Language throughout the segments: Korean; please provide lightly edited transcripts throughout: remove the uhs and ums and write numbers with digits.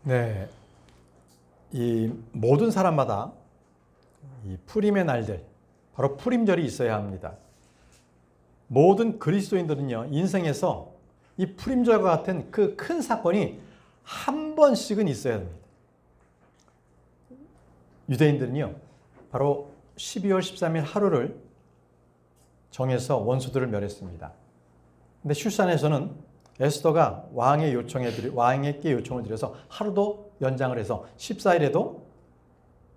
네, 이 모든 사람마다 이 푸림의 날들, 바로 푸림절이 있어야 합니다. 모든 그리스도인들은요, 인생에서 이 푸림절과 같은 그 큰 사건이 한 번씩은 있어야 합니다. 유대인들은요, 바로 12월 13일 하루를 정해서 원수들을 멸했습니다. 근데 슈산에서는 에스더가 왕에게 요청을 드려서 하루도 연장을 해서 14일에도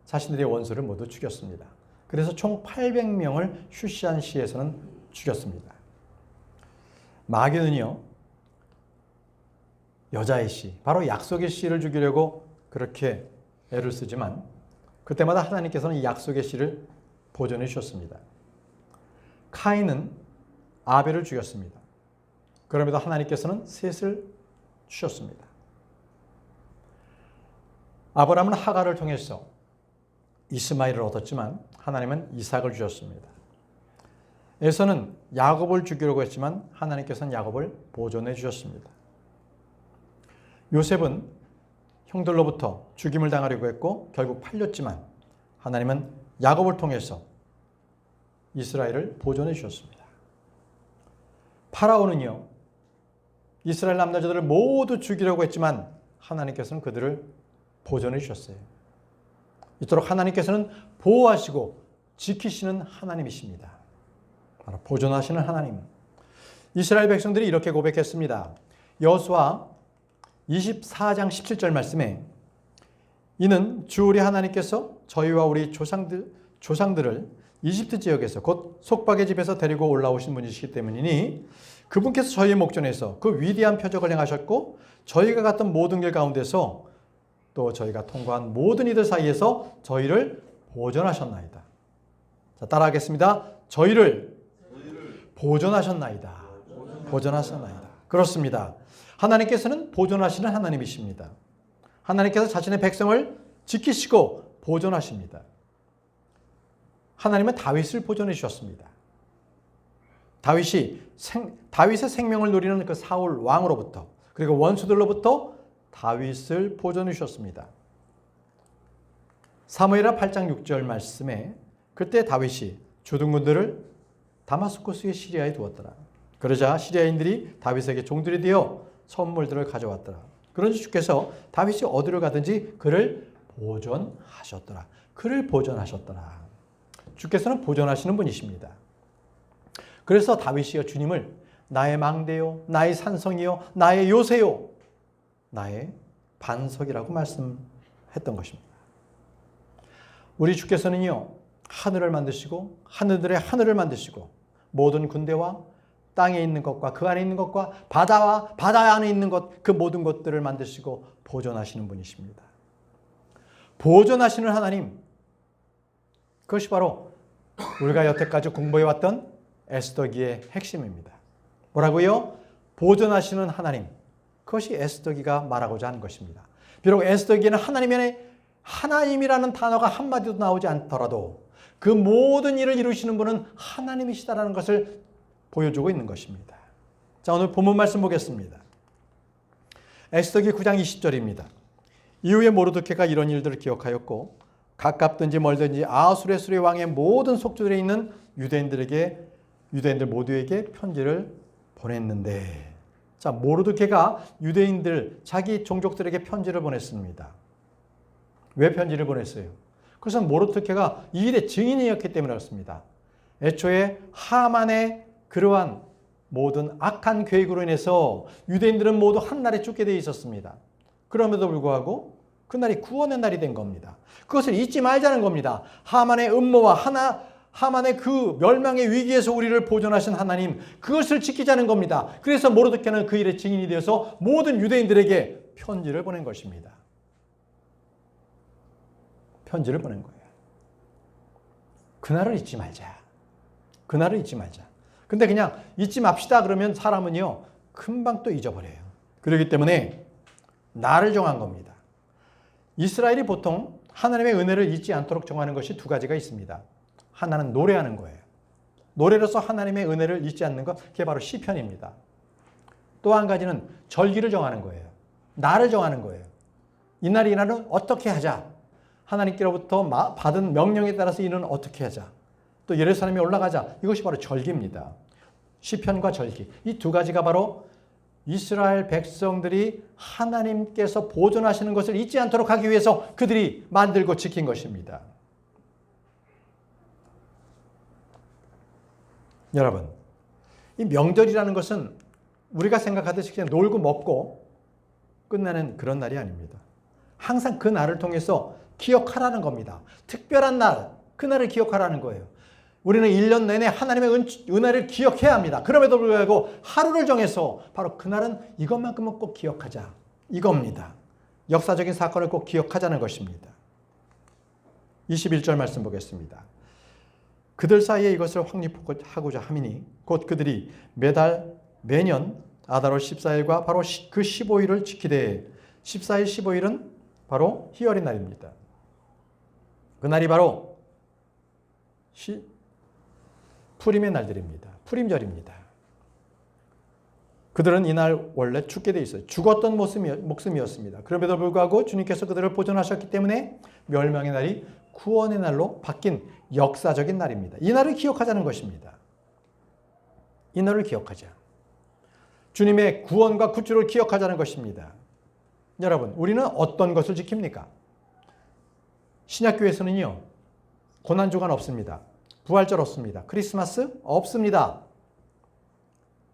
자신들의 원수를 모두 죽였습니다. 그래서 총 800명을 슈산시에서는 죽였습니다. 마귀는요, 여자의 씨, 바로 약속의 씨를 죽이려고 그렇게 애를 쓰지만 그때마다 하나님께서는 이 약속의 씨를 보존해 주셨습니다. 카인은 아벨을 죽였습니다. 그럼에도 하나님께서는 셋을 주셨습니다. 아브라함은 하갈을 통해서 이스마엘을 얻었지만 하나님은 이삭을 주셨습니다. 에서는 야곱을 죽이려고 했지만 하나님께서는 야곱을 보존해 주셨습니다. 요셉은 형들로부터 죽임을 당하려고 했고 결국 팔렸지만 하나님은 야곱을 통해서 이스라엘을 보존해 주셨습니다. 파라오는요, 이스라엘 남자들을 모두 죽이려고 했지만 하나님께서는 그들을 보존해 주셨어요. 이토록 하나님께서는 보호하시고 지키시는 하나님이십니다. 바로 보존하시는 하나님. 이스라엘 백성들이 이렇게 고백했습니다. 여호수아 24장 17절 말씀에 이는 주 우리 하나님께서 저희와 우리 조상들을 이집트 지역에서 곧 속박의 집에서 데리고 올라오신 분이시기 때문이니 그분께서 저희의 목전에서 그 위대한 표적을 행하셨고 저희가 갔던 모든 길 가운데서 또 저희가 통과한 모든 이들 사이에서 저희를 보존하셨나이다. 자, 따라하겠습니다. 저희를 보존하셨나이다. 보존하셨나이다. 그렇습니다. 하나님께서는 보존하시는 하나님이십니다. 하나님께서 자신의 백성을 지키시고 보존하십니다. 하나님은 다윗을 보존해 주셨습니다. 다윗의 생명을 누리는 그 사울 왕으로부터 그리고 원수들로부터 다윗을 보존해 주셨습니다. 사무엘하 8장 6절 말씀에 그때 다윗이 주둔군들을 다마스쿠스의 시리아에 두었더라. 그러자 시리아인들이 다윗에게 종들이 되어 선물들을 가져왔더라. 그런지 주께서 다윗이 어디로 가든지 그를 보존하셨더라. 그를 보존하셨더라. 주께서는 보존하시는 분이십니다. 그래서 다윗이여 주님을 나의 망대요, 나의 산성이요, 나의 요새요, 나의 반석이라고 말씀했던 것입니다. 우리 주께서는요, 하늘을 만드시고 하늘들의 하늘을 만드시고 모든 군대와 땅에 있는 것과 그 안에 있는 것과 바다와 바다 안에 있는 것, 그 모든 것들을 만드시고 보존하시는 분이십니다. 보존하시는 하나님, 그것이 바로 우리가 여태까지 공부해왔던 에스더기의 핵심입니다. 뭐라고요? 보존하시는 하나님, 그것이 에스더기가 말하고자 하는 것입니다. 비록 에스더기에는 하나님이라는 단어가 한마디도 나오지 않더라도 그 모든 일을 이루시는 분은 하나님이시다라는 것을 보여주고 있는 것입니다. 자, 오늘 본문 말씀 보겠습니다. 에스더기 9장 20절입니다. 이후에 모르드케가 이런 일들을 기억하였고 가깝든지 멀든지 아수레수르의 왕의 모든 속주들에 있는 유대인들 모두에게 편지를 보냈는데, 자, 모르드케가 유대인들 자기 종족들에게 편지를 보냈습니다. 왜 편지를 보냈어요? 그것은 모르드케가 이 일의 증인이었기 때문에 그렇습니다. 애초에 하만의 그러한 모든 악한 계획으로 인해서 유대인들은 모두 한 날에 쫓게 되어 있었습니다. 그럼에도 불구하고 그날이 구원의 날이 된 겁니다. 그것을 잊지 말자는 겁니다. 하만의 음모와 하만의 그 멸망의 위기에서 우리를 보존하신 하나님, 그것을 지키자는 겁니다. 그래서 모르드케는 그 일의 증인이 되어서 모든 유대인들에게 편지를 보낸 것입니다. 편지를 보낸 거예요. 그날을 잊지 말자. 그날을 잊지 말자. 근데 그냥 잊지 맙시다 그러면 사람은요, 금방 또 잊어버려요. 그렇기 때문에 날을 정한 겁니다. 이스라엘이 보통 하나님의 은혜를 잊지 않도록 정하는 것이 두 가지가 있습니다. 하나는 노래하는 거예요. 노래로서 하나님의 은혜를 잊지 않는 것, 그게 바로 시편입니다. 또 한 가지는 절기를 정하는 거예요. 날을 정하는 거예요. 이날 이날은 어떻게 하자. 하나님께로부터 받은 명령에 따라서 이는 어떻게 하자. 또 예루살렘에 올라가자. 이것이 바로 절기입니다. 시편과 절기. 이 두 가지가 바로 이스라엘 백성들이 하나님께서 보존하시는 것을 잊지 않도록 하기 위해서 그들이 만들고 지킨 것입니다. 여러분, 이 명절이라는 것은 우리가 생각하듯이 그냥 놀고 먹고 끝나는 그런 날이 아닙니다. 항상 그 날을 통해서 기억하라는 겁니다. 특별한 날, 그 날을 기억하라는 거예요. 우리는 1년 내내 하나님의 은혜를 기억해야 합니다. 그럼에도 불구하고 하루를 정해서 바로 그날은 이것만큼은 꼭 기억하자. 이겁니다. 역사적인 사건을 꼭 기억하자는 것입니다. 21절 말씀 보겠습니다. 그들 사이에 이것을 확립하고자 함이니 곧 그들이 매년 아달월 14일과 바로 그 15일을 지키되 14일 15일은 바로 희열의 날입니다. 그날이 바로 푸림의 날들입니다. 푸림절입니다. 그들은 이날 원래 죽게 돼 있어요. 죽었던 목숨이었습니다. 그럼에도 불구하고 주님께서 그들을 보존하셨기 때문에 멸망의 날이 구원의 날로 바뀐 역사적인 날입니다. 이 날을 기억하자는 것입니다. 이 날을 기억하자. 주님의 구원과 구주를 기억하자는 것입니다. 여러분, 우리는 어떤 것을 지킵니까? 신약교회에서는요, 고난주간 없습니다. 부활절 없습니다. 크리스마스 없습니다.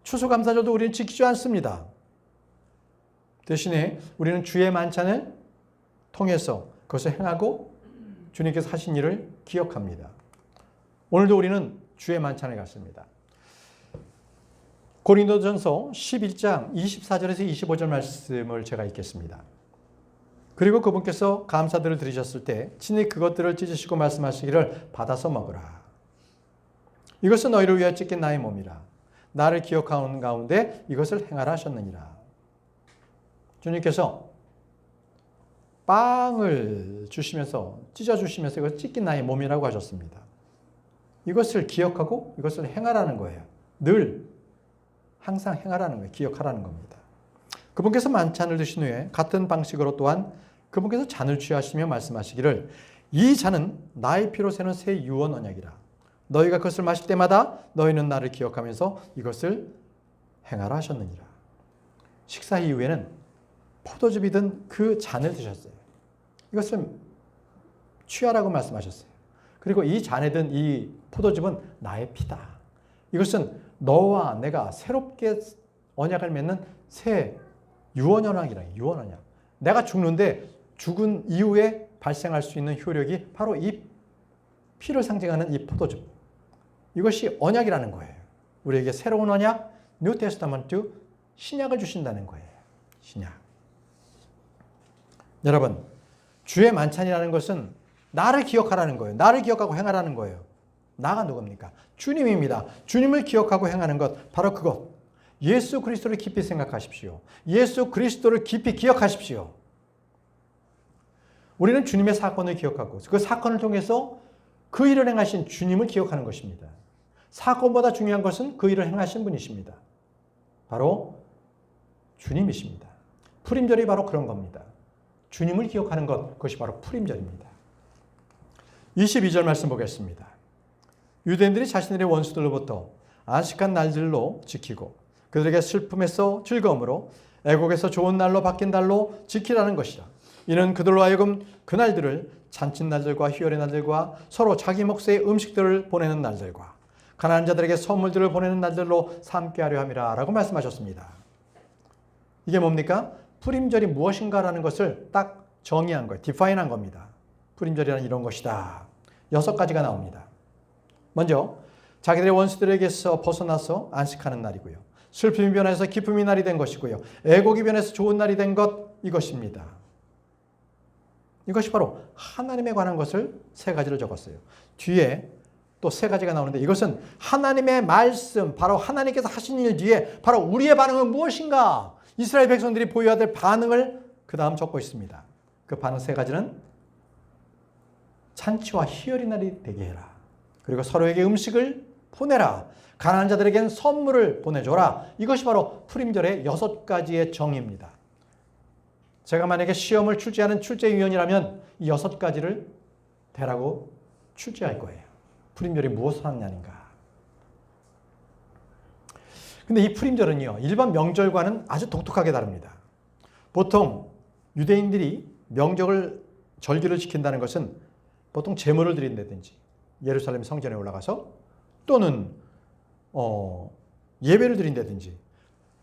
추수감사절도 우리는 지키지 않습니다. 대신에 우리는 주의 만찬을 통해서 그것을 행하고 주님께서 하신 일을 기억합니다. 오늘도 우리는 주의 만찬에 갔습니다. 고린도전서 11장 24절에서 25절 말씀을 제가 읽겠습니다. 그리고 그분께서 감사들을 드리셨을 때 친히 그것들을 찢으시고 말씀하시기를 받아서 먹으라. 이것은 너희를 위하여 찢긴 나의 몸이라. 나를 기억하는 가운데 이것을 행하라 하셨느니라. 주님께서 빵을 주시면서 찢어주시면서 이것을 찢긴 나의 몸이라고 하셨습니다. 이것을 기억하고 이것을 행하라는 거예요. 늘 항상 행하라는 거예요. 기억하라는 겁니다. 그분께서 만찬을 드신 후에 같은 방식으로 또한 그분께서 잔을 취하시며 말씀하시기를 이 잔은 나의 피로 새는 새 유언 언약이라. 너희가 그것을 마실 때마다 너희는 나를 기억하면서 이것을 행하라 하셨느니라. 식사 이후에는 포도즙이 든 그 잔을 드셨어요. 이것을 취하라고 말씀하셨어요. 그리고 이 잔에 든 이 포도즙은 나의 피다. 이것은 너와 내가 새롭게 언약을 맺는 새 유언 언약이라. 유언 언약. 내가 죽는데 죽은 이후에 발생할 수 있는 효력이 바로 이 피를 상징하는 이 포도즙. 이것이 언약이라는 거예요. 우리에게 새로운 언약, 뉴 테스타먼트, 신약을 주신다는 거예요. 신약. 여러분, 주의 만찬이라는 것은 나를 기억하라는 거예요. 나를 기억하고 행하라는 거예요. 나가 누굽니까? 주님입니다. 주님을 기억하고 행하는 것, 바로 그것. 예수 그리스도를 깊이 생각하십시오. 예수 그리스도를 깊이 기억하십시오. 우리는 주님의 사건을 기억하고 그 사건을 통해서 그 일을 행하신 주님을 기억하는 것입니다. 사건보다 중요한 것은 그 일을 행하신 분이십니다. 바로 주님이십니다. 푸림절이 바로 그런 겁니다. 주님을 기억하는 것, 그것이 바로 푸림절입니다. 22절 말씀 보겠습니다. 유대인들이 자신들의 원수들로부터 안식한 날들로 지키고 그들에게 슬픔에서 즐거움으로 애곡에서 좋은 날로 바뀐 날로 지키라는 것이라. 이는 그들로 하여금 그 날들을 잔칫날들과 희열의 날들과 서로 자기 몫의 음식들을 보내는 날들과 가난한 자들에게 선물들을 보내는 날들로 삼게 하려 함이라 라고 말씀하셨습니다. 이게 뭡니까? 푸림절이 무엇인가라는 것을 딱 정의한 거예요. 디파인한 겁니다. 푸림절이란 이런 것이다. 6가지가 나옵니다. 먼저 자기들의 원수들에게서 벗어나서 안식하는 날이고요. 슬픔이 변해서 기쁨이 날이 된 것이고요. 애곡이 변해서 좋은 날이 된 것, 이것입니다. 이것이 바로 하나님에 관한 것을 3가지를 적었어요. 뒤에 또 3가지가 나오는데 이것은 하나님의 말씀, 바로 하나님께서 하신 일 뒤에 바로 우리의 반응은 무엇인가? 이스라엘 백성들이 보여야 될 반응을 그 다음 적고 있습니다. 그 반응 3가지는 잔치와 희열의 날이 되게 해라. 그리고 서로에게 음식을 보내라. 가난한 자들에게는 선물을 보내줘라. 이것이 바로 푸림절의 6가지의 정의입니다. 제가 만약에 시험을 출제하는 출제위원이라면 이 6가지를 대라고 출제할 거예요. 푸림절이 무엇을 하느냐인가. 근데 이 푸림절은요, 일반 명절과는 아주 독특하게 다릅니다. 보통 유대인들이 절기를 지킨다는 것은 보통 제물을 드린다든지 예루살렘 성전에 올라가서 또는 예배를 드린다든지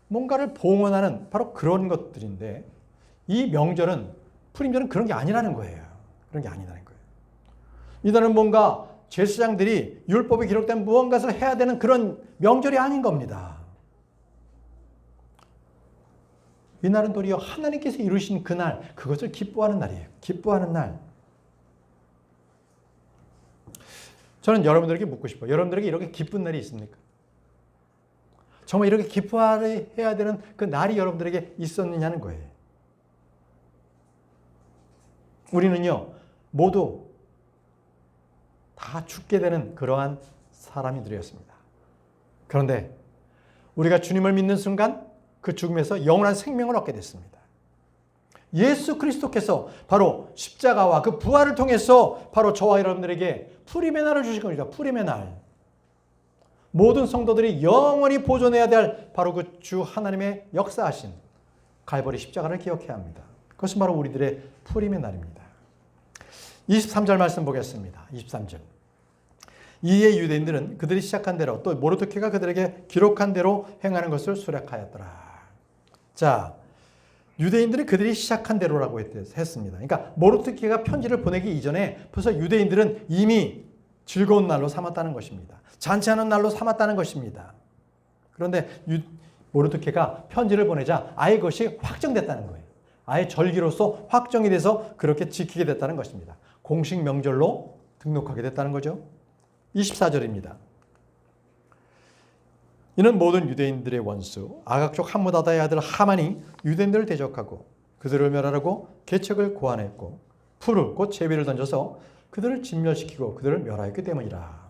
뭔가를 봉헌하는 바로 그런 것들인데, 이 명절은, 푸림절은 그런 게 아니라는 거예요. 그런 게 아니라는 거예요. 이들은 뭔가 제사장들이 율법에 기록된 무언가를 해야 되는 그런 명절이 아닌 겁니다. 이날은 도리어 하나님께서 이루신 그날, 그것을 기뻐하는 날이에요. 기뻐하는 날. 저는 여러분들에게 묻고 싶어요. 여러분들에게 이렇게 기쁜 날이 있습니까? 정말 이렇게 기뻐해야 되는 그 날이 여러분들에게 있었느냐는 거예요. 우리는요, 모두 다 죽게 되는 그러한 사람이 되었습니다. 그런데 우리가 주님을 믿는 순간 그 죽음에서 영원한 생명을 얻게 됐습니다. 예수 그리스도께서 바로 십자가와 그 부활을 통해서 바로 저와 여러분들에게 푸림의 날을 주신 겁니다. 푸림의 날. 모든 성도들이 영원히 보존해야 될 바로 그 주 하나님의 역사하신 갈보리 십자가를 기억해야 합니다. 그것은 바로 우리들의 푸림의 날입니다. 23절 말씀 보겠습니다. 23절. 이에 유대인들은 그들이 시작한 대로 또 모르드케가 그들에게 기록한 대로 행하는 것을 수락하였더라. 자, 유대인들은 그들이 시작한 대로라고 했습니다. 그러니까 모르드케가 편지를 보내기 이전에 벌써 유대인들은 이미 즐거운 날로 삼았다는 것입니다. 잔치하는 날로 삼았다는 것입니다. 그런데 모르드케가 편지를 보내자 아예 그것이 확정됐다는 거예요. 아예 절기로서 확정이 돼서 그렇게 지키게 됐다는 것입니다. 공식 명절로 등록하게 됐다는 거죠. 24절입니다. 이는 모든 유대인들의 원수 아각족 함므다다의 아들 하만이 유대인들을 대적하고 그들을 멸하라고 계책을 고안했고 풀을 곧 제비를 던져서 그들을 진멸시키고 그들을 멸하였기 때문이라.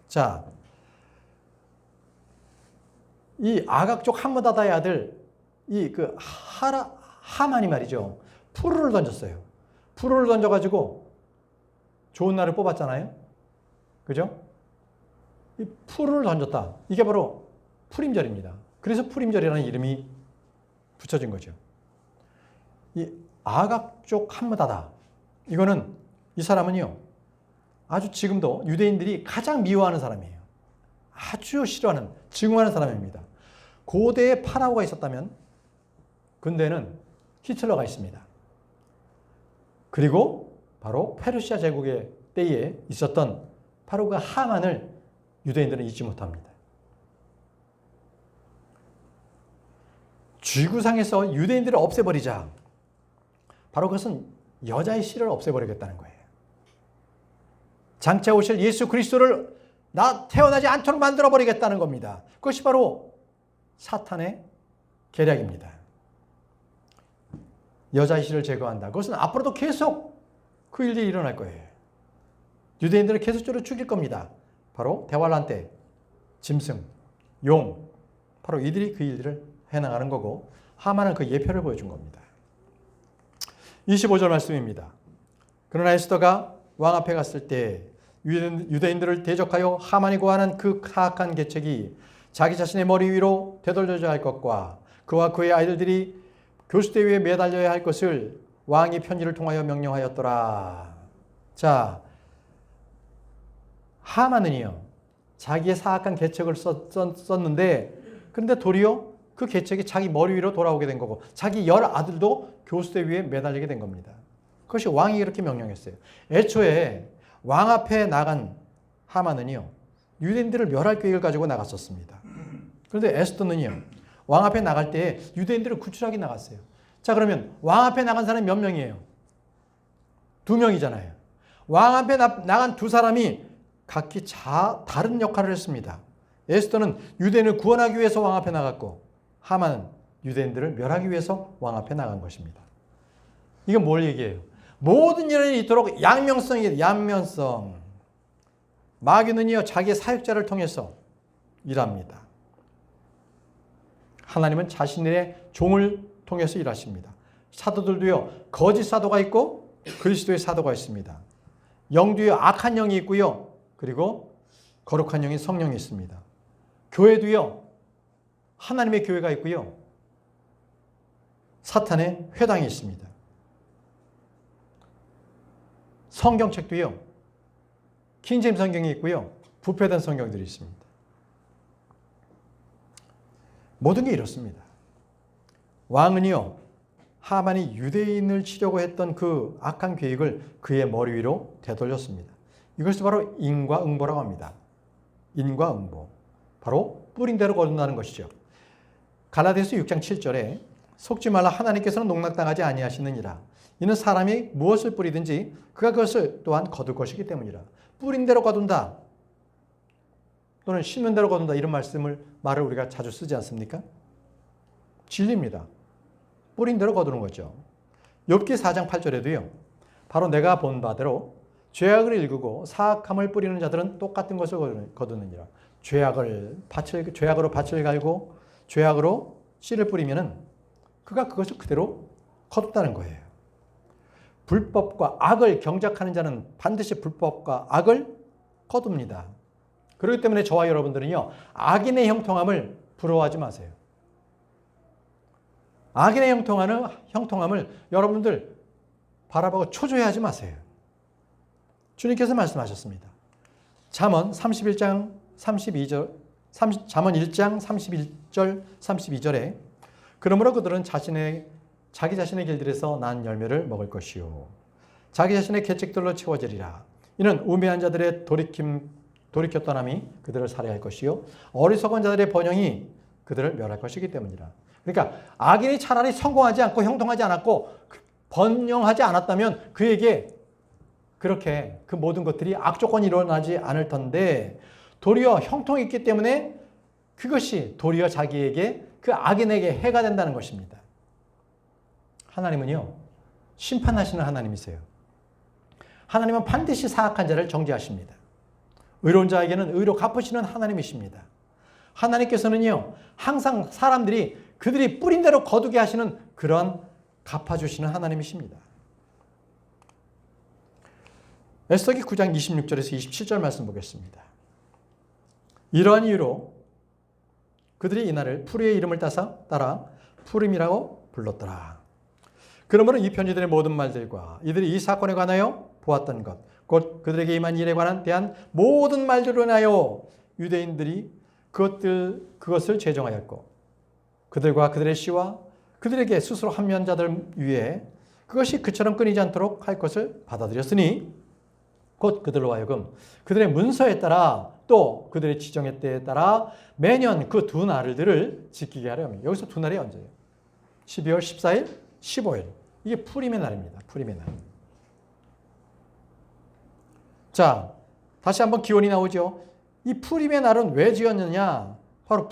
자, 이 아각족 함므다다의 아들 이 그 하만이 말이죠. 풀을 던졌어요. 풀을 던져가지고 좋은 날을 뽑았잖아요. 그죠? 이 풀을 던졌다. 이게 바로 푸림절입니다. 그래서 푸림절이라는 이름이 붙여진 거죠. 이 아각족 함므다다. 이거는 이 사람은요. 아주 지금도 유대인들이 가장 미워하는 사람이에요. 아주 싫어하는, 증오하는 사람입니다. 고대에 파라오가 있었다면 근대에는 히틀러가 있습니다. 그리고 바로 페르시아 제국의 때에 있었던 바로 그 하만을 유대인들은 잊지 못합니다. 지구상에서 유대인들을 없애버리자. 바로 그것은 여자의 씨를 없애버리겠다는 거예요. 장차 오실 예수 그리스도를 태어나지 않도록 만들어버리겠다는 겁니다. 그것이 바로 사탄의 계략입니다. 여자의 씨를 제거한다. 그것은 앞으로도 계속 그 일이 일어날 거예요. 유대인들을 계속적으로 죽일 겁니다. 바로 대환란 때 짐승, 용, 바로 이들이 그 일들을 해나가는 거고 하만은 그 예표를 보여준 겁니다. 25절 말씀입니다. 그러나 에스더가 왕 앞에 갔을 때 유대인들을 대적하여 하만이 고하는 그 사악한 계책이 자기 자신의 머리 위로 되돌려져야 할 것과 그와 그의 아이들이 교수대 위에 매달려야 할 것을 왕이 편지를 통하여 명령하였더라. 자, 하만은요, 자기의 사악한 계책을 썼는데, 그런데 도리어 그 계책이 자기 머리 위로 돌아오게 된 거고, 자기 10아들도 교수대 위에 매달리게 된 겁니다. 그것이 왕이 그렇게 명령했어요. 애초에 왕 앞에 나간 하만은요, 유대인들을 멸할 계획을 가지고 나갔었습니다. 그런데 에스더는요, 왕 앞에 나갈 때 유대인들을 구출하게 나갔어요. 자, 그러면 왕 앞에 나간 사람이 몇 명이에요? 2명이잖아요. 왕 앞에 나간 두 사람이 각기 다른 역할을 했습니다. 에스더는 유대인을 구원하기 위해서 왕 앞에 나갔고 하만은 유대인들을 멸하기 위해서 왕 앞에 나간 것입니다. 이건 뭘 얘기해요? 모든 일이 있도록 양면성이에요. 양면성. 마귀는요, 자기의 사역자를 통해서 일합니다. 하나님은 자신의 종을 통해서 일하십니다. 사도들도요, 거짓 사도가 있고 그리스도의 사도가 있습니다. 영도요, 악한 영이 있고요. 그리고 거룩한 영인 성령이 있습니다. 교회도요, 하나님의 교회가 있고요. 사탄의 회당이 있습니다. 성경책도요, 킹제임 성경이 있고요. 부패된 성경들이 있습니다. 모든 게 이렇습니다. 왕은요, 하만이 유대인을 치려고 했던 그 악한 계획을 그의 머리 위로 되돌렸습니다. 이것을 바로 인과응보라고 합니다. 인과응보. 바로 뿌린 대로 거둔다는 것이죠. 갈라디아서 6장 7절에 속지 말라 하나님께서는 농락당하지 아니하시느니라. 이는 사람이 무엇을 뿌리든지 그가 그것을 또한 거둘 것이기 때문이라. 뿌린 대로 거둔다. 또는 심는 대로 거둔다. 이런 말을 우리가 자주 쓰지 않습니까? 진리입니다. 뿌린 대로 거두는 거죠. 욥기 4장 8절에도요. 바로 내가 본 바대로 죄악을 일구고 사악함을 뿌리는 자들은 똑같은 것을 거두느니라. 죄악으로 밭을 갈고 죄악으로 씨를 뿌리면은 그가 그것을 그대로 거둔다는 거예요. 불법과 악을 경작하는 자는 반드시 불법과 악을 거둡니다. 그렇기 때문에 저와 여러분들은요, 악인의 형통함을 부러워하지 마세요. 악인의 형통함을 여러분들 바라보고 초조해하지 마세요. 주님께서 말씀하셨습니다. 잠언 31장 32절, 잠언 1장 31절 32절에 그러므로 그들은 자기 자신의 길들에서 난 열매를 먹을 것이요 자기 자신의 계책들로 채워지리라. 이는 우매한 자들의 돌이켜 떠남이 그들을 살해할 것이요 어리석은 자들의 번영이 그들을 멸할 것이기 때문이라. 그러니까 악인이 차라리 성공하지 않고 형통하지 않았고 번영하지 않았다면 그에게 그렇게 그 모든 것들이 악조건이 일어나지 않을 텐데 도리어 형통이 있기 때문에 그것이 도리어 자기에게 그 악인에게 해가 된다는 것입니다. 하나님은요, 심판하시는 하나님이세요. 하나님은 반드시 사악한 자를 정죄하십니다. 의로운 자에게는 의로 갚으시는 하나님이십니다. 하나님께서는요, 항상 그들이 뿌린 대로 거두게 하시는 그런 갚아주시는 하나님이십니다. 에스더기 9장 26절에서 27절 말씀 보겠습니다. 이러한 이유로 그들이 이날을 푸르의 이름을 따라 푸림이라고 불렀더라. 그러므로 이 편지들의 모든 말들과 이들이 이 사건에 관하여 보았던 것, 곧 그들에게 임한 일에 대한 모든 말들로 인하여 유대인들이 그것을 제정하였고 그들과 그들의 씨와 그들에게 스스로 합류한 자들 위에 그것이 그처럼 끊이지 않도록 할 것을 받아들였으니 곧 그들로 하여금 그들의 문서에 따라 또 그들의 지정의 때에 따라 매년 그 두 날들을 지키게 하려 합니다. 여기서 두 날이 언제예요? 12월 14일, 15일. 이게 푸림의 날입니다. 푸림의 날. 자, 다시 한번 기원이 나오죠. 이 푸림의 날은 왜 지었느냐? 바로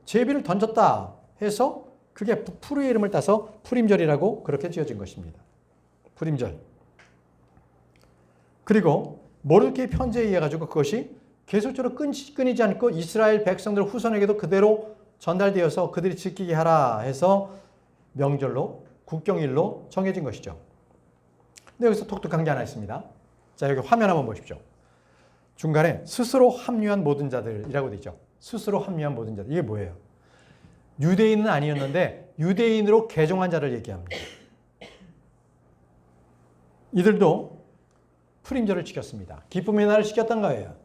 제비를 던졌다 해서 그게 푸르의 이름을 따서 푸림절이라고 그렇게 지어진 것입니다. 푸림절. 그리고 모르드케이 편지에 의해 가지고 그것이 계속적으로 끊이지 않고 이스라엘 백성들 후손에게도 그대로 전달되어서 그들이 지키게 하라 해서 명절로 국경일로 정해진 것이죠. 근데 여기서 독특한 게 하나 있습니다. 자, 여기 화면 한번 보십시오. 중간에 스스로 합류한 모든 자들이라고 되어 있죠. 스스로 합류한 모든 자들. 이게 뭐예요? 유대인은 아니었는데 유대인으로 개종한 자를 얘기합니다. 이들도 푸림절을 지켰습니다. 기쁨의 날을 지켰던 거예요.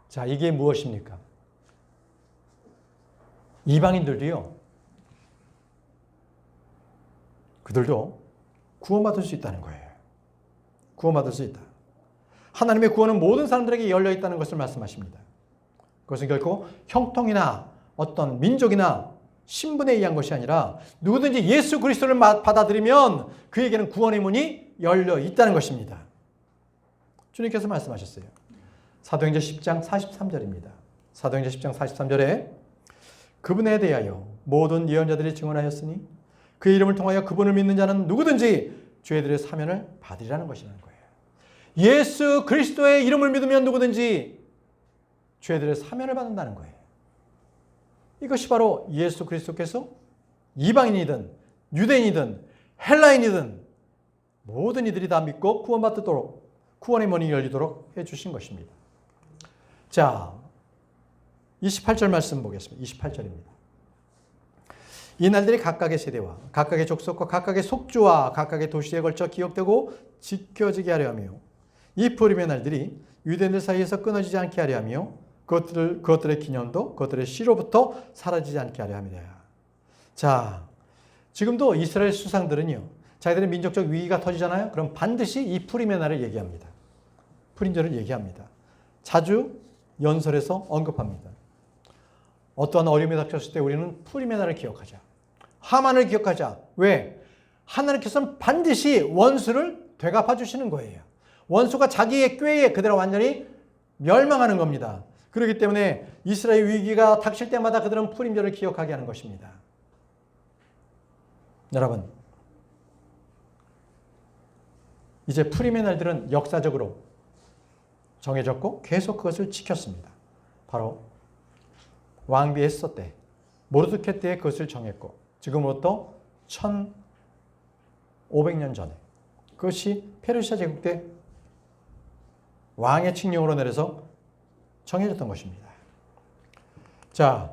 자, 이게 무엇입니까? 이방인들도요, 그들도 구원받을 수 있다는 거예요. 구원받을 수 있다. 하나님의 구원은 모든 사람들에게 열려 있다는 것을 말씀하십니다. 그것은 결코 형통이나 어떤 민족이나 신분에 의한 것이 아니라 누구든지 예수 그리스도를 받아들이면 그에게는 구원의 문이 열려 있다는 것입니다. 주님께서 말씀하셨어요. 사도행전 10장 43절입니다. 사도행전 10장 43절에 그분에 대하여 모든 예언자들이 증언하였으니 그 이름을 통하여 그분을 믿는 자는 누구든지 죄들의 사면을 받으리라는 것이라는 거예요. 예수 그리스도의 이름을 믿으면 누구든지 죄들의 사면을 받는다는 거예요. 이것이 바로 예수 그리스도께서 이방인이든 유대인이든 헬라인이든 모든 이들이 다 믿고 구원받도록 구원의 문이 열리도록 해주신 것입니다. 자, 28절 말씀 보겠습니다. 28절입니다. 이 날들이 각각의 세대와 각각의 족속과 각각의 속주와 각각의 도시에 걸쳐 기억되고 지켜지게 하려 하며 이 푸림의 날들이 유대인들 사이에서 끊어지지 않게 하려 하며 그것들의 기념도 그것들의 시로부터 사라지지 않게 하려 합니다. 자, 지금도 이스라엘 수상들은요, 자기들의 민족적 위기가 터지잖아요. 그럼 반드시 이 푸림의 날을 얘기합니다. 푸림절을 얘기합니다. 자주 연설에서 언급합니다. 어떠한 어려움이 닥쳤을 때 우리는 푸림의 날을 기억하자. 하만을 기억하자. 왜? 하나님께서는 반드시 원수를 되갚아 주시는 거예요. 원수가 자기의 꾀에 그대로 완전히 멸망하는 겁니다. 그렇기 때문에 이스라엘 위기가 닥칠 때마다 그들은 푸림절을 기억하게 하는 것입니다. 여러분, 이제 푸림의 날들은 역사적으로 정해졌고 계속 그것을 지켰습니다. 바로 왕비 에스더 때, 모르드케 때에 그것을 정했고 지금으로부터 1500년 전에 그것이 페르시아 제국 때 왕의 칙령으로 내려서 정해졌던 것입니다. 자,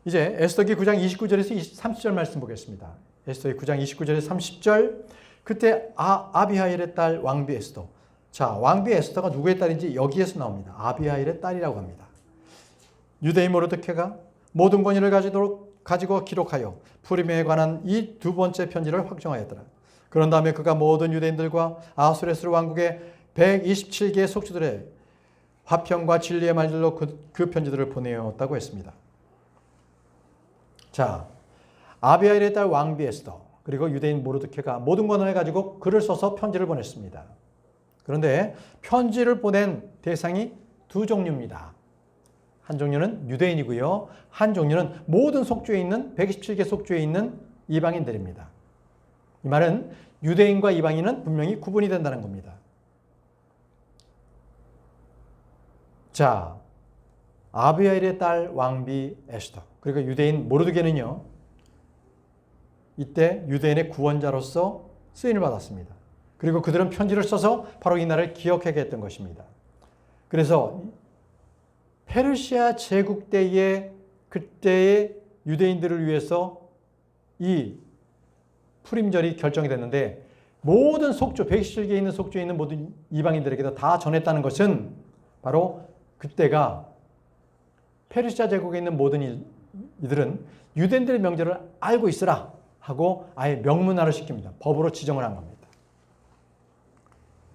이제 에스더기 9장 29절에서 30절 말씀 보겠습니다. 에스더기 9장 29절에서 30절. 그때 아비하일의 딸 왕비 에스더. 자, 왕비 에스더가 누구의 딸인지 여기에서 나옵니다. 아비하일의 딸이라고 합니다. 유대인 모르드케가 모든 권위를 가지고 기록하여 푸림에 관한 이 두 번째 편지를 확정하였더라. 그런 다음에 그가 모든 유대인들과 아수레스 왕국의 127개의 속주들의 화평과 진리의 말들로 그 편지들을 보내었다고 했습니다. 자, 아비하일의 딸 왕비 에스더 그리고 유대인 모르드케가 모든 권한을 가지고 글을 써서 편지를 보냈습니다. 그런데 편지를 보낸 대상이 두 종류입니다. 한 종류는 유대인이고요. 한 종류는 모든 속주에 있는 127개 속주에 있는 이방인들입니다. 이 말은 유대인과 이방인은 분명히 구분이 된다는 겁니다. 자, 아비하일의 딸 왕비 에스더 그리고 유대인 모르드게는요, 이때 유대인의 구원자로서 쓰임을 받았습니다. 그리고 그들은 편지를 써서 바로 이 날을 기억하게 했던 것입니다. 그래서 페르시아 제국 때의 그때의 유대인들을 위해서 이 푸림절이 결정이 됐는데 모든 속주, 117개에 있는 속주에 있는 모든 이방인들에게도 다 전했다는 것은 바로 그때가 페르시아 제국에 있는 모든 이들은 유대인들의 명절을 알고 있으라 하고 아예 명문화를 시킵니다. 법으로 지정을 한 겁니다.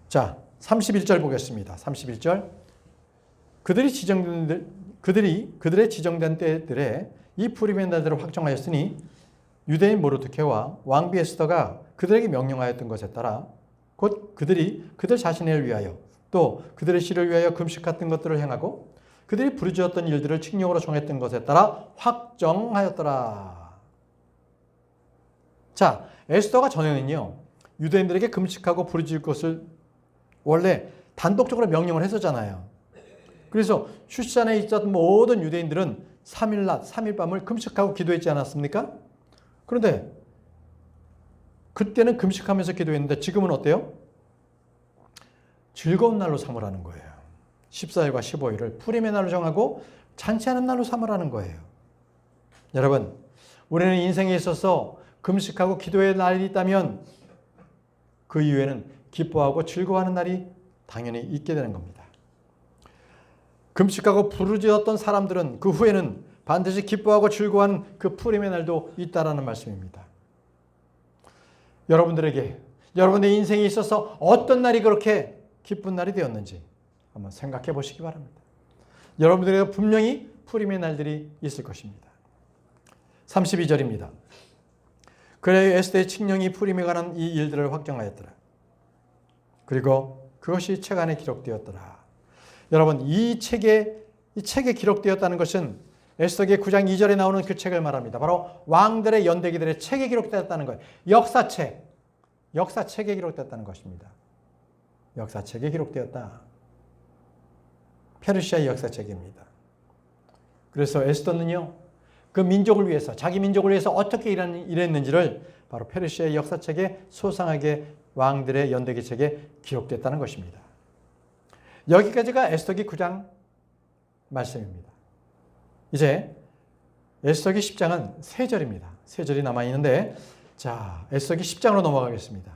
자, 31절 보겠습니다. 31절. 그들의 지정된 때들에 이 푸림의 날들을 확정하였으니 유대인 모르드케와 왕비 에스더가 그들에게 명령하였던 것에 따라 곧 그들이 그들 자신을 위하여 또 그들의 씨를 위하여 금식 같은 것들을 행하고 그들이 부르짖었던 일들을 칙령으로 정했던 것에 따라 확정하였더라. 자, 에스더가 전에는요, 유대인들에게 금식하고 부르짖을 것을 원래 단독적으로 명령을 했었잖아요. 그래서 슈산에 있었던 모든 유대인들은 3일 낮, 3일 밤을 금식하고 기도했지 않았습니까? 그런데 그때는 금식하면서 기도했는데 지금은 어때요? 즐거운 날로 삼으라는 거예요. 14일과 15일을 푸림의 날로 정하고 잔치하는 날로 삼으라는 거예요. 여러분, 우리는 인생에 있어서 금식하고 기도의 날이 있다면 그 이후에는 기뻐하고 즐거워하는 날이 당연히 있게 되는 겁니다. 금식하고 부르짖었던 사람들은 그 후에는 반드시 기뻐하고 즐거워하는 그 푸림의 날도 있다라는 말씀입니다. 여러분들에게 여러분의 인생에 있어서 어떤 날이 그렇게 기쁜 날이 되었는지 한번 생각해 보시기 바랍니다. 여러분들에게 분명히 푸림의 날들이 있을 것입니다. 32절입니다. 그래야 에스더의 칙령이 푸림에 관한 이 일들을 확정하였더라. 그리고 그것이 책 안에 기록되었더라. 여러분, 이 책에 기록되었다는 것은 에스더기 9장 2절에 나오는 그 책을 말합니다. 바로 왕들의 연대기들의 책에 기록되었다는 거예요. 역사책에 기록되었다는 것입니다. 역사책에 기록되었다. 페르시아의 역사책입니다. 그래서 에스더는요, 그 민족을 위해서, 자기 민족을 위해서 어떻게 일했는지를 바로 페르시아의 역사책에 소상하게 왕들의 연대기책에 기록됐다는 것입니다. 여기까지가 에스더기 9장 말씀입니다. 이제 에스더기 10장은 3절입니다. 3절이 남아있는데, 자, 에스더기 10장으로 넘어가겠습니다.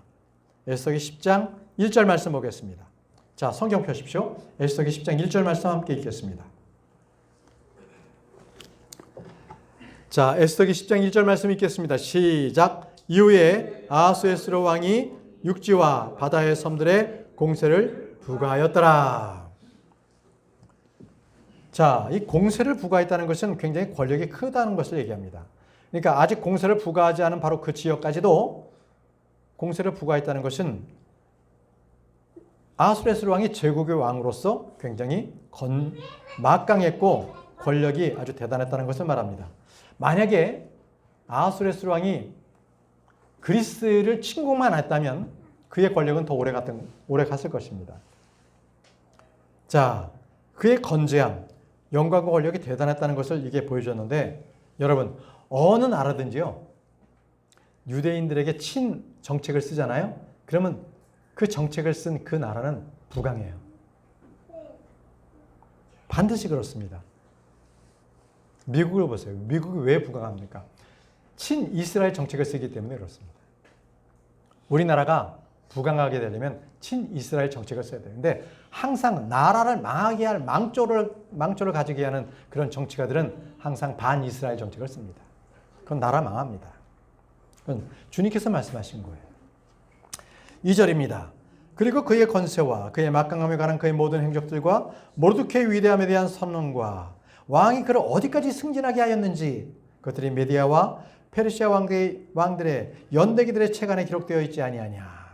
에스더기 10장 1절 말씀 보겠습니다. 자, 성경 펴십시오. 에스더기 10장 1절 말씀 함께 읽겠습니다. 자, 에스더기 10장 1절 말씀 읽겠습니다. 시작. 이후에 아하수에스로 왕이 육지와 바다의 섬들의 공세를 부과하였더라. 자, 이 공세를 부과했다는 것은 굉장히 권력이 크다는 것을 얘기합니다. 그러니까 아직 공세를 부과하지 않은 바로 그 지역까지도 공세를 부과했다는 것은 아하수에스로 왕이 제국의 왕으로서 굉장히 막강했고 권력이 아주 대단했다는 것을 말합니다. 만약에 아하수에스로 왕이 그리스를 침공만 했다면 그의 권력은 더 오래 갔을 것입니다. 자, 그의 건재함, 영광과 권력이 대단했다는 것을 이게 보여줬는데, 여러분, 어느 나라든지요, 유대인들에게 친 정책을 쓰잖아요. 그러면 그 정책을 쓴 그 나라는 부강해요. 반드시 그렇습니다. 미국을 보세요. 미국이 왜 부강합니까? 친 이스라엘 정책을 쓰기 때문에 그렇습니다. 우리나라가 부강하게 되려면 친 이스라엘 정책을 써야 되는데, 항상 나라를 망하게 할 망조를 가지게 하는 그런 정치가들은 항상 반 이스라엘 정책을 씁니다. 그건 나라 망합니다. 그건 주님께서 말씀하신 거예요. 2절입니다. 그리고 그의 권세와 그의 막강함에 관한 그의 모든 행적들과 모르드케의 위대함에 대한 선언과 왕이 그를 어디까지 승진하게 하였는지, 그것들이 메디아와 페르시아 왕들의 연대기들의 책 안에 기록되어 있지 아니하냐.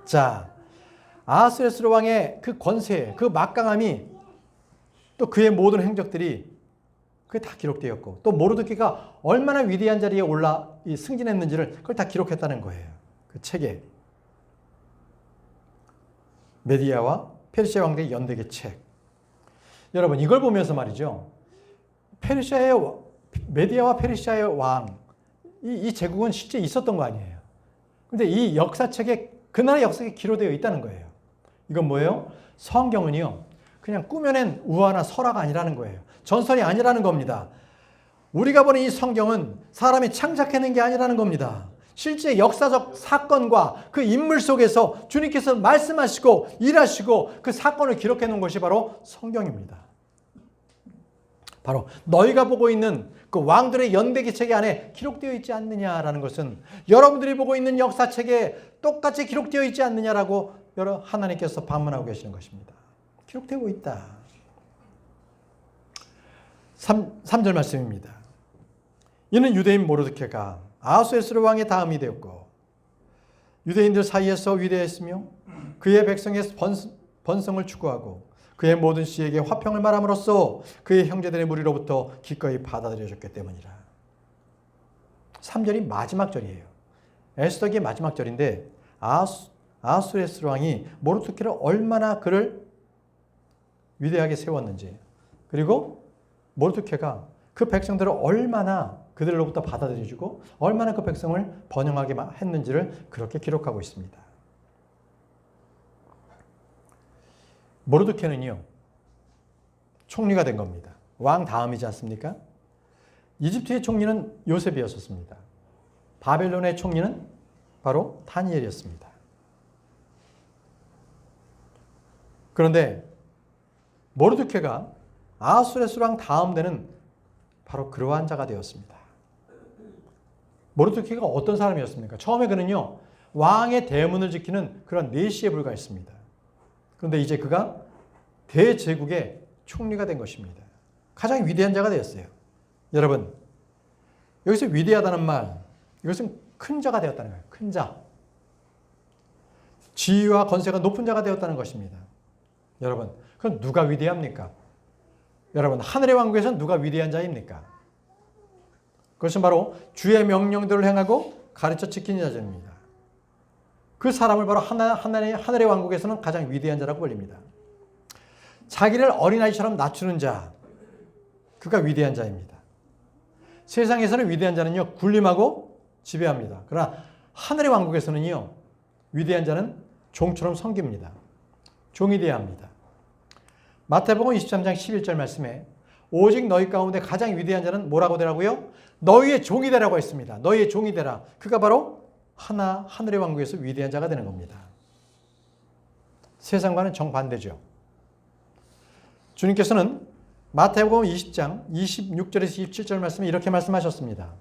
자, 아하수에스로 왕의 그 권세, 그 막강함이, 또 그의 모든 행적들이 그게 다 기록되었고, 또 모르드케가 얼마나 위대한 자리에 승진했는지를 그걸 다 기록했다는 거예요. 그 책에. 메디아와 페르시아 왕들의 연대기 책. 여러분, 이걸 보면서 말이죠. 메디아와 페르시아의 왕, 이 제국은 실제 있었던 거 아니에요. 그런데 이 역사책에 그 나라의 역사가 기록되어 있다는 거예요. 이건 뭐예요? 성경은요, 그냥 꾸며낸 우화나 설화가 아니라는 거예요. 전설이 아니라는 겁니다. 우리가 보는 이 성경은 사람이 창작해낸 게 아니라는 겁니다. 실제 역사적 사건과 그 인물 속에서 주님께서 말씀하시고 일하시고 그 사건을 기록해 놓은 것이 바로 성경입니다. 바로 너희가 보고 있는 그 왕들의 연대기 책 안에 기록되어 있지 않느냐라는 것은, 여러분들이 보고 있는 역사책에 똑같이 기록되어 있지 않느냐라고 하나님께서 반문하고 계시는 것입니다. 기록되고 있다. 3절 말씀입니다. 이는 유대인 모르드케가 아하수에스로 왕의 다음이 되었고 유대인들 사이에서 위대했으며 그의 백성의 번성을 추구하고 그의 모든 씨에게 화평을 말함으로써 그의 형제들의 무리로부터 기꺼이 받아들여졌기 때문이라. 3절이 마지막 절이에요. 에스더기의 마지막 절인데, 아하수에스로 왕이 모르드케를 얼마나 그를 위대하게 세웠는지, 그리고 모르드케가 그 백성들을 얼마나 그들로부터 받아들여주고 얼마나 그 백성을 번영하게 했는지를 그렇게 기록하고 있습니다. 모르드케는요, 총리가 된 겁니다. 왕 다음이지 않습니까? 이집트의 총리는 요셉이었습니다. 바벨론의 총리는 바로 다니엘이었습니다. 그런데 모르드케가 아하수에스로 왕 다음 되는 바로 그러한 자가 되었습니다. 모르드케가 어떤 사람이었습니까? 처음에 그는요, 왕의 대문을 지키는 그런 내시에 불과했습니다. 그런데 이제 그가 대제국의 총리가 된 것입니다. 가장 위대한 자가 되었어요. 여러분, 여기서 위대하다는 말, 이것은 큰 자가 되었다는 거예요. 큰 자. 지위와 권세가 높은 자가 되었다는 것입니다. 여러분, 그럼 누가 위대합니까? 여러분, 하늘의 왕국에서는 누가 위대한 자입니까? 그것은 바로 주의 명령대로 행하고 가르쳐 지키는 자입니다. 그 사람을 바로 하늘의 왕국에서는 가장 위대한 자라고 불립니다. 자기를 어린아이처럼 낮추는 자, 그가 위대한 자입니다. 세상에서는 위대한 자는요, 군림하고 지배합니다. 그러나 하늘의 왕국에서는요, 위대한 자는 종처럼 섬깁니다. 종이 되어야 합니다. 마태복음 23장 11절 말씀에 오직 너희 가운데 가장 위대한 자는 뭐라고 되라고요? 너희의 종이 되라고 했습니다. 너희의 종이 되라. 그가 바로 하늘의 왕국에서 위대한 자가 되는 겁니다. 세상과는 정반대죠. 주님께서는 마태복음 20장 26절에서 27절 말씀에 이렇게 말씀하셨습니다.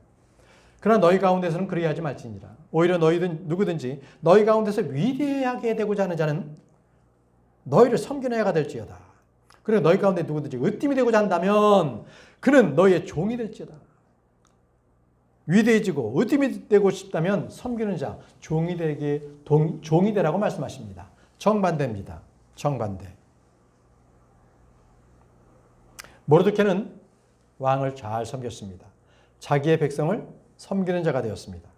그러나 너희 가운데서는 그리하지 말지니라. 오히려 너희든 누구든지 너희 가운데서 위대하게 되고자 하는 자는 너희를 섬기는 자가 될지어다. 그리고 너희 가운데 누구든지 으뜸이 되고자 한다면 그는 너희의 종이 될지어다. 위대해지고 으뜸이 되고 싶다면 섬기는 자, 종이 되라고 말씀하십니다. 정반대입니다. 정반대. 모르드케는 왕을 잘 섬겼습니다. 자기의 백성을 섬기는 자가 되었습니다.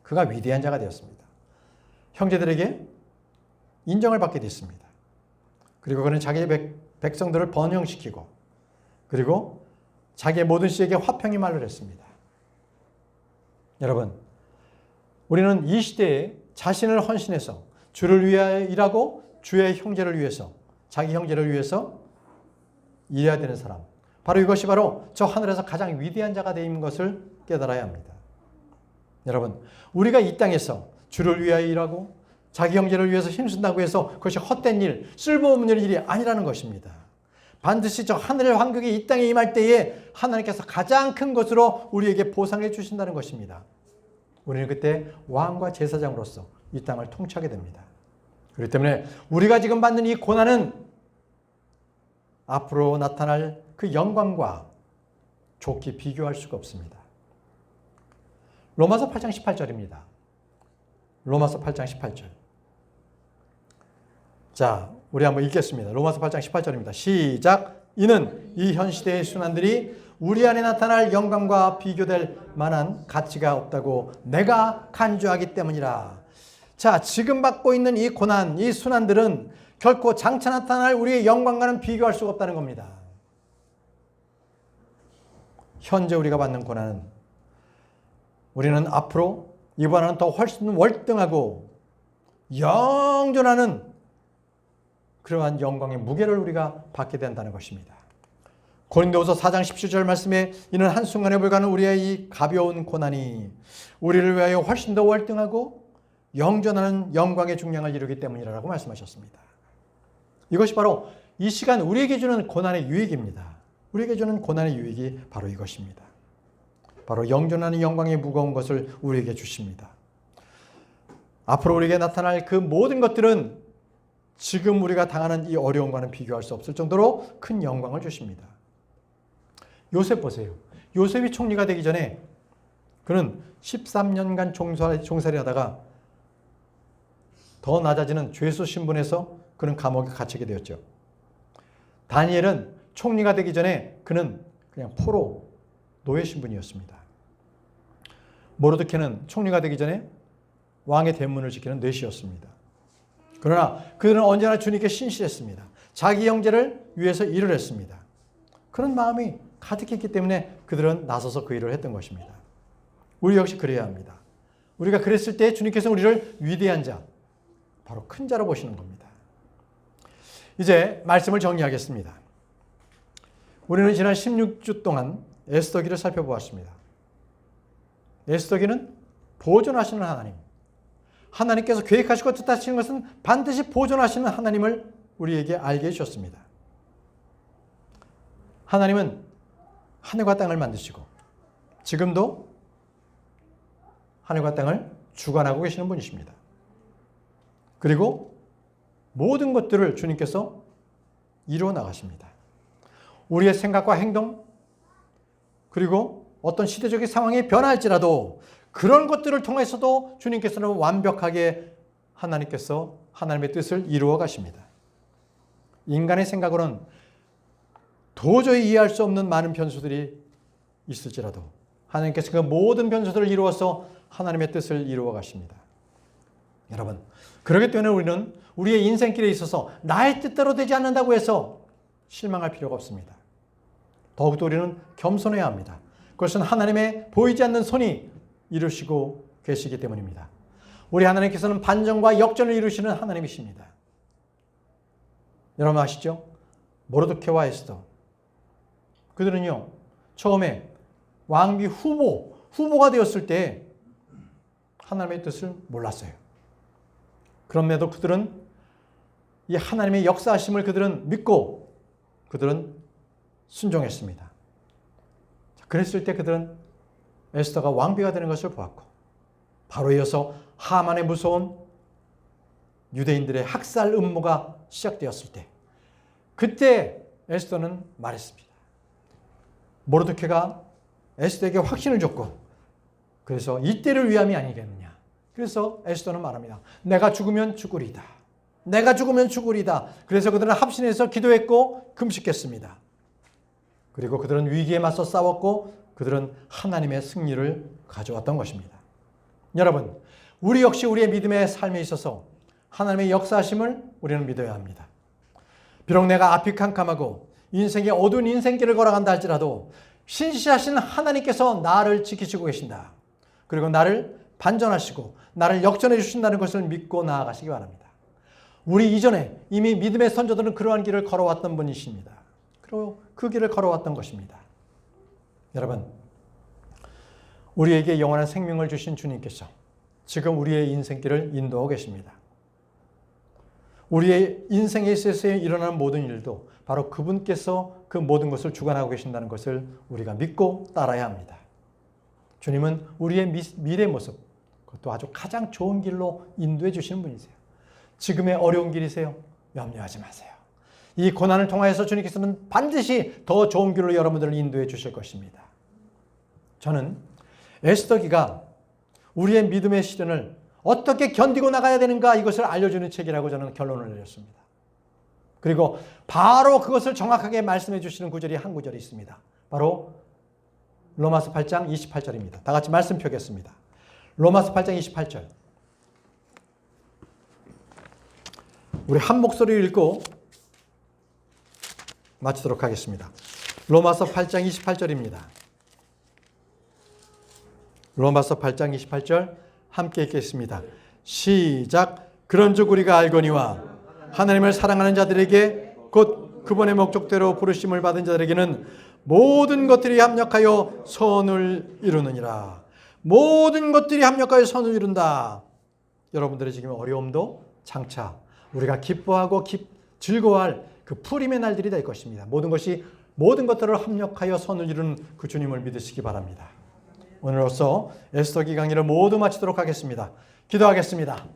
그가 위대한 자가 되었습니다. 형제들에게 인정을 받게 됐습니다. 그리고 그는 자기의 백성들을 번영시키고 그리고 자기의 모든 씨에게 화평의 말을 했습니다. 여러분, 우리는 이 시대에 자신을 헌신해서 주를 위하여 일하고 주의 형제를 위해서, 자기 형제를 위해서 일해야 되는 사람. 바로 이것이 바로 저 하늘에서 가장 위대한 자가 되는 것을 깨달아야 합니다. 여러분, 우리가 이 땅에서 주를 위하여 일하고 자기 형제를 위해서 힘쓴다고 해서 그것이 헛된 일, 쓸모없는 일이 아니라는 것입니다. 반드시 저 하늘의 왕국이 이 땅에 임할 때에 하나님께서 가장 큰 것으로 우리에게 보상해 주신다는 것입니다. 우리는 그때 왕과 제사장으로서 이 땅을 통치하게 됩니다. 그렇기 때문에 우리가 지금 받는 이 고난은 앞으로 나타날 그 영광과 좋게 비교할 수가 없습니다. 로마서 8장 18절입니다. 로마서 8장 18절. 자, 우리 한번 읽겠습니다. 로마서 8장 18절입니다. 시작. 이는 이 현 시대의 순환들이 우리 안에 나타날 영광과 비교될 만한 가치가 없다고 내가 간주하기 때문이라. 자, 지금 받고 있는 이 고난, 이 순환들은 결코 장차 나타날 우리의 영광과는 비교할 수가 없다는 겁니다. 현재 우리가 받는 고난은 우리는 앞으로 이번에는 더 훨씬 월등하고 영존하는 그러한 영광의 무게를 우리가 받게 된다는 것입니다. 고린도후서 4장 17절 말씀에 이는 한순간에 불과한 우리의 이 가벼운 고난이 우리를 위하여 훨씬 더 월등하고 영존하는 영광의 중량을 이루기 때문이라고 말씀하셨습니다. 이것이 바로 이 시간 우리에게 주는 고난의 유익입니다. 우리에게 주는 고난의 유익이 바로 이것입니다. 바로 영존하는 영광의 무거운 것을 우리에게 주십니다. 앞으로 우리에게 나타날 그 모든 것들은 지금 우리가 당하는 이 어려움과는 비교할 수 없을 정도로 큰 영광을 주십니다. 요셉 보세요. 요셉이 총리가 되기 전에 그는 13년간 종살이 하다가 더 낮아지는 죄수 신분에서 그는 감옥에 갇히게 되었죠. 다니엘은 총리가 되기 전에 그는 그냥 포로 노예 신분이었습니다. 모르드케는 총리가 되기 전에 왕의 대문을 지키는 뇌시였습니다. 그러나 그들은 언제나 주님께 신실했습니다. 자기 형제를 위해서 일을 했습니다. 그런 마음이 가득했기 때문에 그들은 나서서 그 일을 했던 것입니다. 우리 역시 그래야 합니다. 우리가 그랬을 때 주님께서 우리를 위대한 자, 바로 큰 자로 보시는 겁니다. 이제 말씀을 정리하겠습니다. 우리는 지난 16주 동안 에스더기를 살펴보았습니다. 에스더기는 보존하시는 하나님, 하나님께서 계획하시고 뜻하시는 것은 반드시 보존하시는 하나님을 우리에게 알게 해주셨습니다. 하나님은 하늘과 땅을 만드시고 지금도 하늘과 땅을 주관하고 계시는 분이십니다. 그리고 모든 것들을 주님께서 이루어 나가십니다. 우리의 생각과 행동, 그리고 어떤 시대적인 상황이 변할지라도 그런 것들을 통해서도 주님께서는 완벽하게 하나님의 뜻을 이루어 가십니다. 인간의 생각으로는 도저히 이해할 수 없는 많은 변수들이 있을지라도 하나님께서 그 모든 변수들을 이루어서 하나님의 뜻을 이루어 가십니다. 여러분, 그렇기 때문에 우리는 우리의 인생길에 있어서 나의 뜻대로 되지 않는다고 해서 실망할 필요가 없습니다. 더욱더 우리는 겸손해야 합니다. 그것은 하나님의 보이지 않는 손이 이루시고 계시기 때문입니다. 우리 하나님께서는 반전과 역전을 이루시는 하나님이십니다. 여러분 아시죠? 모르드케와 에스더, 그들은요 처음에 왕비 후보가 되었을 때 하나님의 뜻을 몰랐어요. 그럼에도 그들은 이 하나님의 역사하심을 그들은 믿고 그들은 순종했습니다. 그랬을 때 그들은 에스더가 왕비가 되는 것을 보았고, 바로 이어서 하만의 무서운 유대인들의 학살 음모가 시작되었을 때, 그때 에스더는 말했습니다. 모르드케가 에스더에게 확신을 줬고, 그래서 이때를 위함이 아니겠느냐. 그래서 에스더는 말합니다. 내가 죽으면 죽으리다. 내가 죽으면 죽으리다. 그래서 그들은 합심해서 기도했고 금식했습니다. 그리고 그들은 위기에 맞서 싸웠고 그들은 하나님의 승리를 가져왔던 것입니다. 여러분, 우리 역시 우리의 믿음의 삶에 있어서 하나님의 역사하심을 우리는 믿어야 합니다. 비록 내가 앞이 캄캄하고 인생의 어두운 인생길을 걸어간다 할지라도 신실하신 하나님께서 나를 지키시고 계신다. 그리고 나를 반전하시고 나를 역전해 주신다는 것을 믿고 나아가시기 바랍니다. 우리 이전에 이미 믿음의 선조들은 그러한 길을 걸어왔던 분이십니다. 그리고 그 길을 걸어왔던 것입니다. 여러분, 우리에게 영원한 생명을 주신 주님께서 지금 우리의 인생길을 인도하고 계십니다. 우리의 인생에 있어서 일어나는 모든 일도 바로 그분께서 그 모든 것을 주관하고 계신다는 것을 우리가 믿고 따라야 합니다. 주님은 우리의 미래 모습, 그것도 아주 가장 좋은 길로 인도해 주시는 분이세요. 지금의 어려운 길이세요? 염려하지 마세요. 이 고난을 통하여서 주님께서는 반드시 더 좋은 길로 여러분들을 인도해 주실 것입니다. 저는 에스더기가 우리의 믿음의 시련을 어떻게 견디고 나가야 되는가 이것을 알려주는 책이라고 저는 결론을 내렸습니다. 그리고 바로 그것을 정확하게 말씀해 주시는 구절이 한 구절이 있습니다. 바로 로마서 8장 28절입니다. 다 같이 말씀 펴겠습니다. 로마서 8장 28절. 우리 한 목소리를 읽고 마치도록 하겠습니다. 로마서 8장 28절입니다. 로마서 8장 28절 함께 읽겠습니다. 시작. 그런즉 우리가 알거니와 하나님을 사랑하는 자들에게 곧 그분의 목적대로 부르심을 받은 자들에게는 모든 것들이 합력하여 선을 이루느니라. 모든 것들이 합력하여 선을 이룬다. 여러분들의 지금 어려움도 장차 우리가 기뻐하고 즐거워할 그 푸림의 날들이 될 것입니다. 모든 것들을 합력하여 선을 이루는 그 주님을 믿으시기 바랍니다. 오늘로써 에스더기 강의를 모두 마치도록 하겠습니다. 기도하겠습니다.